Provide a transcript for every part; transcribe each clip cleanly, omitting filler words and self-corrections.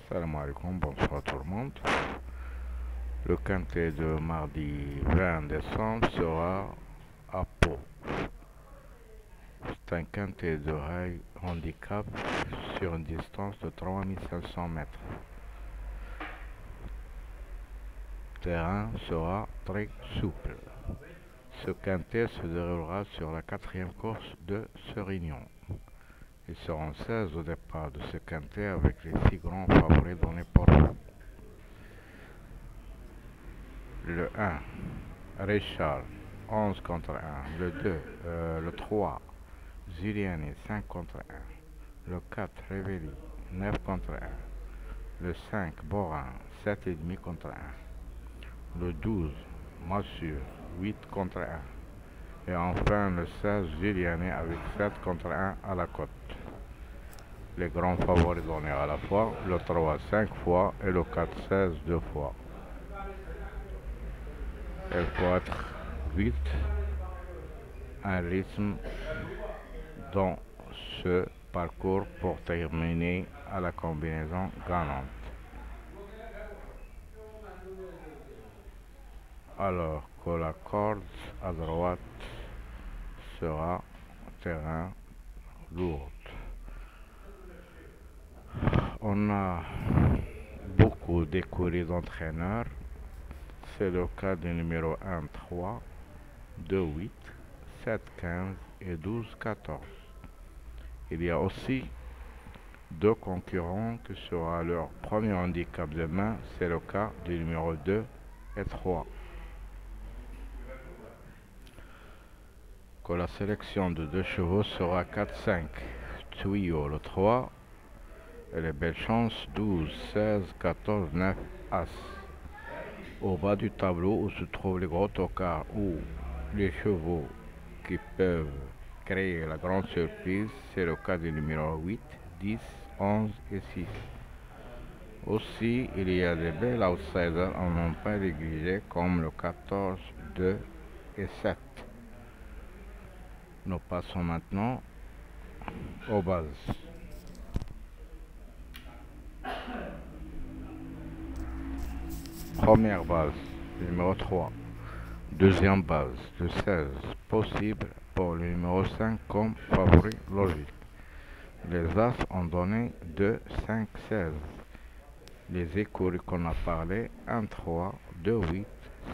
Salam alaikum, bonsoir tout le monde. Le quintet de mardi 20 décembre sera à Pau. C'est un quintet de rail handicap sur une distance de 3500 mètres. Le terrain sera très souple. Ce quintet se déroulera sur la quatrième course de ce réunion. Ils seront 16 au départ de ce quintet avec les 6 grands favoris donnés pour eux. Le 1, Richard, 11 contre 1. Le 2, le 3, Giuliani, 5 contre 1. Le 4, Revelli, 9 contre 1. Le 5, Borin, 7,5 contre 1. Le 12, Massure, 8 contre 1. Et enfin le 16, Giuliani avec 7 contre 1 à la cote. Les grands favoris donnés à la fois, le 3 5 fois et le 4 16 2 fois. Il faut être vite, un rythme dans ce parcours pour terminer à la combinaison gagnante. Alors que la corde à droite sera terrain lourd. On a beaucoup d'écuries d'entraîneurs. C'est le cas du numéro 1, 3, 2, 8, 7, 15 et 12, 14. Il y a aussi deux concurrents qui sera leur premier handicap demain. C'est le cas du numéro 2 et 3. Que la sélection de deux chevaux sera 4-5. Tuyau le 3 et les belles chances 12, 16, 14, 9, As. Au bas du tableau où se trouvent les gros tocards ou les chevaux qui peuvent créer la grande surprise, c'est le cas du numéro 8, 10, 11 et 6. Aussi, il y a des belles outsiders en non pas négligés comme le 14, 2 et 7. Nous passons maintenant aux bases. Première base, numéro 3. Deuxième base, le 16, possible pour le numéro 5 comme favori logique. Les As ont donné 2, 5, 16. Les écuries qu'on a parlé, 1, 3, 2, 8,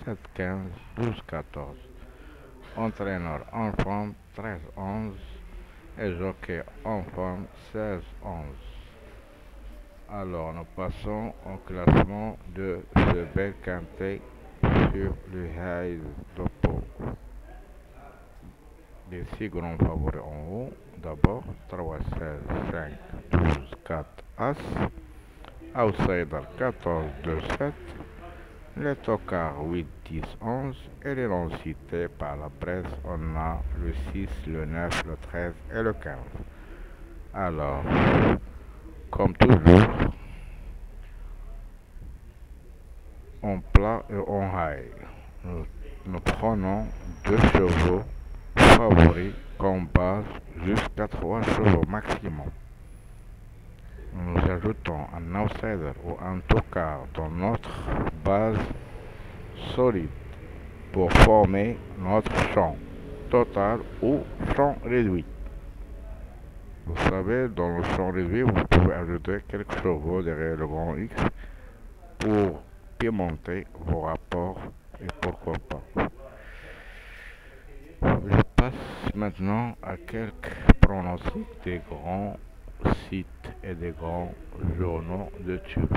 7, 15, 12, 14. Entraîneur en forme, 13, 11. Et jockey en forme, 16, 11. Alors, nous passons au classement de ce bel quintet sur le High de Pau. Les 6 grands favoris en haut. D'abord, 3, 16, 5, 12, 4, As. Outsider 14, 2, 7. Les tocards 8, 10, 11. Et les noms cités par la presse, on a le 6, le 9, le 13 et le 15. Alors, comme toujours, en plat et en high, nous prenons 2 chevaux favoris comme base jusqu'à 3 chevaux maximum. Nous ajoutons un outsider ou un tocard dans notre base solide pour former notre champ total ou champ réduit. Vous savez, dans le champ réduit, vous pouvez ajouter quelques chevaux derrière le grand X pour pimenter vos rapports et pourquoi pas. Je passe maintenant à quelques pronostics des grands sites et des grands journaux de tube.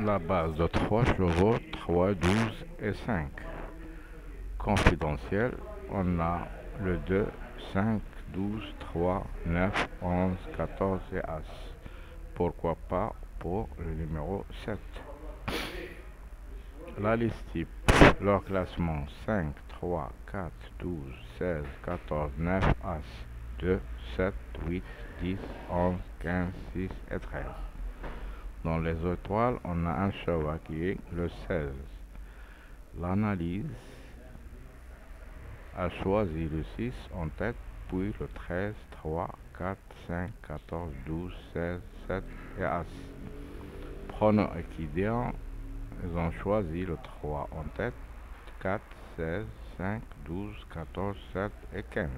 La base de 3 chevaux, 3, 12 et 5. Confidentiel, on a le 2, 5, 12, 3, 9, 11, 14 et As. Pourquoi pas pour le numéro 7. La liste type, leur classement 5, 3, 4, 12, 16, 14, 9, As, 2, 7, 8, 10, 11, 15, 6 et 13. Dans les étoiles, on a un cheval qui est le 16. L'analyse a choisi le 6 en tête, puis le 13, 3, 4, 5, 14, 12, 16, 7 et As. Pronom équidéant, ils ont choisi le 3 en tête, 4, 16, 5, 12, 14, 7 et 15.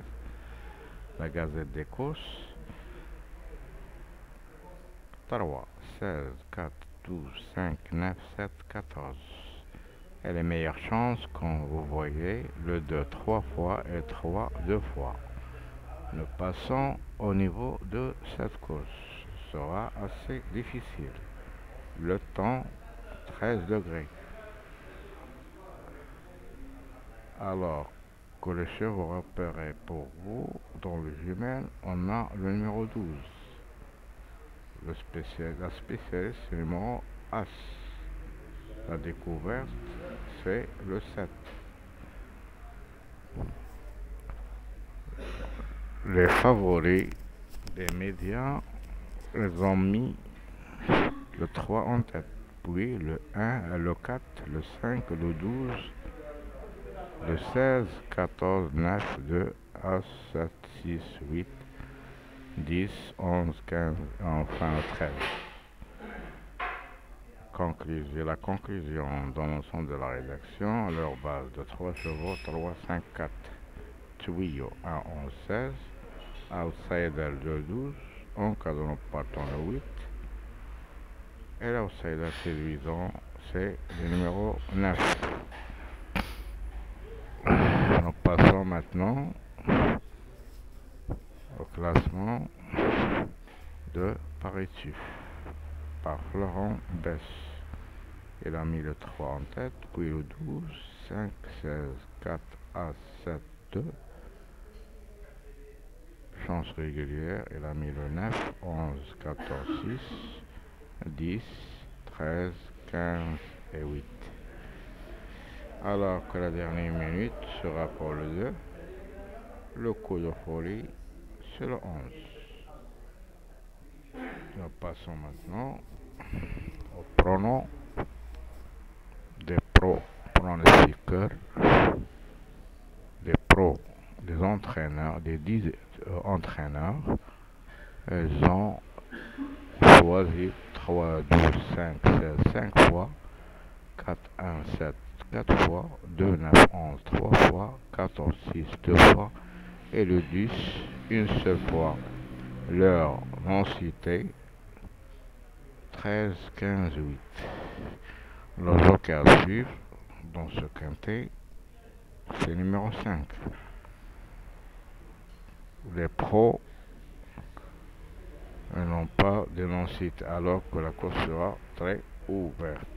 La Gazette d'Écosse, 3, 16, 4, 12, 5, 9, 7, 14. Et les meilleures chances, comme vous voyez, le 2 3 fois et 3 2 fois. Nous passons au niveau de cette course. Sera assez difficile. Le temps, 13 degrés. Alors que les chevaux repérés pour vous, dans le jumelle, on a le numéro 12. La spécialiste, c'est le numéro As. La découverte, c'est le 7. Les favoris des médias, ils ont mis le 3 en tête, puis le 1, le 4, le 5, le 12, le 16, 14, 9, 2, As, 7, 6, 8, 10, 11, 15, enfin le 13. La conclusion dans l'ensemble de la rédaction, leur base de 3 chevaux, 3, 5, 4, tuyau 1, 11, 16, outsider de 12, en cas de nous partons le 8, et l'outsider séduisant, c'est le numéro 9. Nous passons maintenant au classement de Paris-Tuf par Florent Bess. Il a mis le 3 en tête, puis le 12, 5, 16, 4, A, 7, 2. Chance régulière, il a mis le 9, 11, 14, 6, 10, 13, 15 et 8. Alors que la dernière minute sera pour le 2, le coup de folie, c'est le 11. Nous passons maintenant au pronom des pronostiqueurs, des entraîneurs, des 10 entraîneurs. Ils ont choisi 3, 12, 5, 16, 5 fois, 4, 1, 7, 4 fois, 2, 9, 11, 3 fois, 14, 6, 2 fois, et le 10, une seule fois. Leur densité, 13, 15, 8. Le joker à suivre dans ce quintet, c'est le numéro 5. Les pros n'ont pas de densité alors que la course sera très ouverte.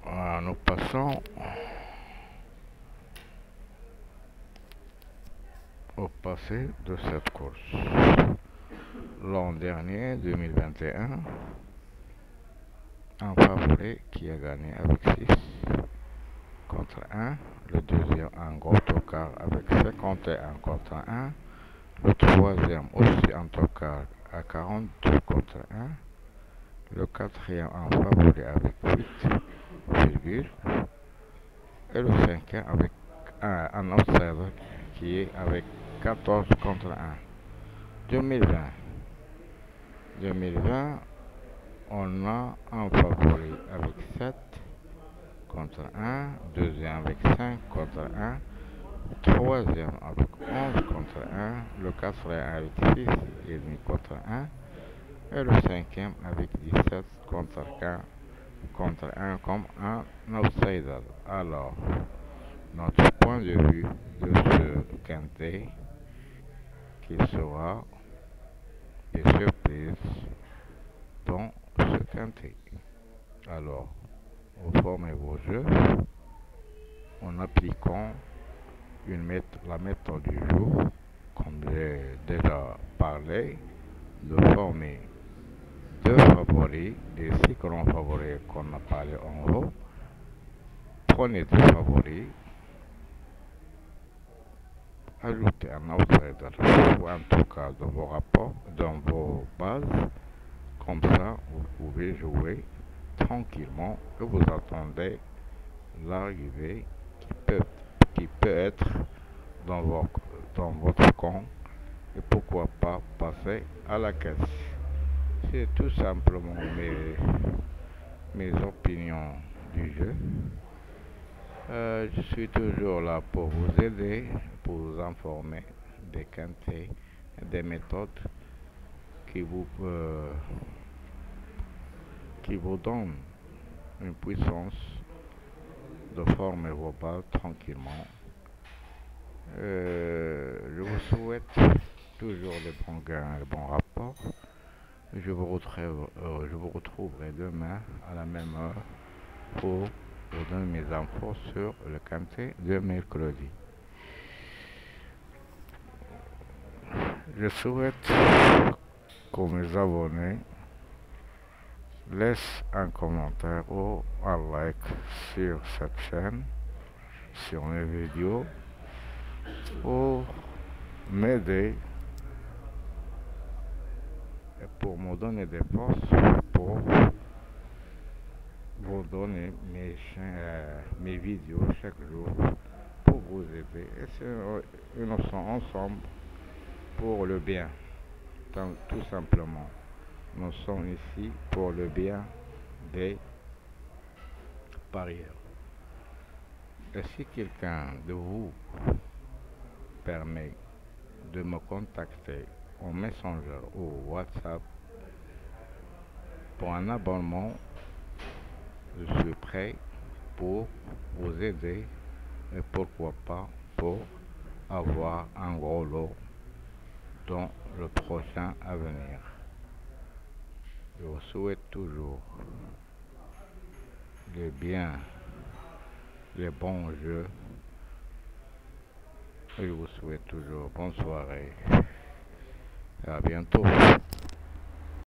Voilà, nous passons au passé de cette course. L'an dernier, 2021, un favori qui a gagné avec 6 contre 1, le deuxième un gros tocard avec 51 contre 1, le troisième aussi un tocard à 42 contre 1, le quatrième un favori avec 8, et le cinquième avec un outsider qui est avec 14 contre 1. 2020, on a un favori avec 7 contre 1, deuxième avec 5 contre 1, troisième avec 11 contre 1, le quatrième avec 6 et demi contre 1, et le cinquième avec 17 contre 1 comme un outsider. Alors, notre point de vue de ce quintet qui sera des surprises dans ce quintet. Alors, vous formez vos jeux en appliquant la méthode du jour, comme j'ai déjà parlé, de former deux favoris, des 6 grands favoris qu'on a parlé en haut. Prenez deux favoris, ajoutez un outsider ou un tout cas dans vos rapports, dans vos bases. Comme ça, vous pouvez jouer tranquillement et vous attendez l'arrivée qui peut, qui peut être dans votre compte et pourquoi pas passer à la caisse. C'est tout simplement mes opinions du jeu. Je suis toujours là pour vous aider, pour vous informer des quintés, des méthodes qui qui vous donnent une puissance de former vos balles tranquillement. Je vous souhaite toujours les bons gains et les bons rapports. Je vous retrouverai demain à la même heure pour vous donner mes infos sur le quintet de mercredi. Je souhaite que mes abonnés laissent un commentaire ou un like sur cette chaîne, sur mes vidéos, pour m'aider et pour me donner des forces pour vous donner mes vidéos chaque jour pour vous aider. Et nous sommes ensemble pour le bien, tout simplement. Nous sommes ici pour le bien des parieurs. Et si quelqu'un de vous permet de me contacter en Messenger ou WhatsApp pour un abonnement, je suis prêt pour vous aider et pourquoi pas pour avoir un gros lot dans le prochain avenir. Je vous souhaite toujours les biens, les bons jeux et je vous souhaite toujours bonne soirée. À bientôt.